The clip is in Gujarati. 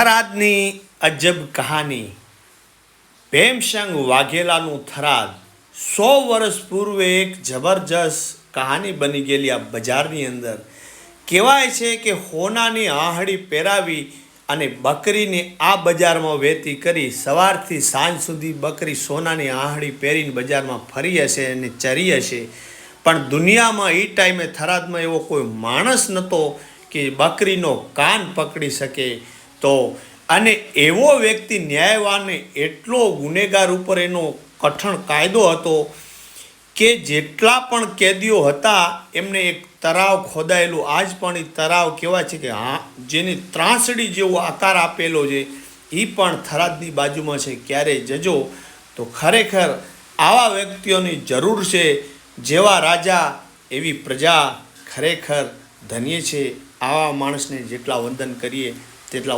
થરાદની અજબ કહાની. ભીમસંગ વાઘેલાનું થરાદ. 100 વર્ષ પૂર્વે એક જબરજસ્ત કહાની બની ગયેલી આ બજારની અંદર. કહેવાય છે કે હોનાની આહડી પહેરાવી અને બકરીને આ બજારમાં વેતી કરી સવારથી સાંજ સુધી બકરી સોનાની આહડી પહેરીને બજારમાં ફરી હશે અને ચરી હશે. પણ દુનિયામાં એ ટાઈમે થરાદમાં એવો કોઈ માણસ નહોતો કે બકરીનો કાન પકડી શકે. તો અને એવો વ્યક્તિ ન્યાયવાન એટલો ગુનેગાર ઉપર એનો કઠણ કાયદો હતો કે જેટલા પણ કેદીઓ હતા એમને એક તળાવ ખોદાયેલું, આજ પણ એ તળાવ કહેવાય છે કે હા જેની ત્રાસડી જેવો આકાર આપેલો છે, એ પણ થરાદની બાજુમાં છે. ક્યારેય જજો તો ખરેખર આવા વ્યક્તિઓની જરૂર છે. જેવા રાજા એવી પ્રજા, ખરેખર ધન્ય છે. આવા માણસને જેટલા વંદન કરીએ તેટલા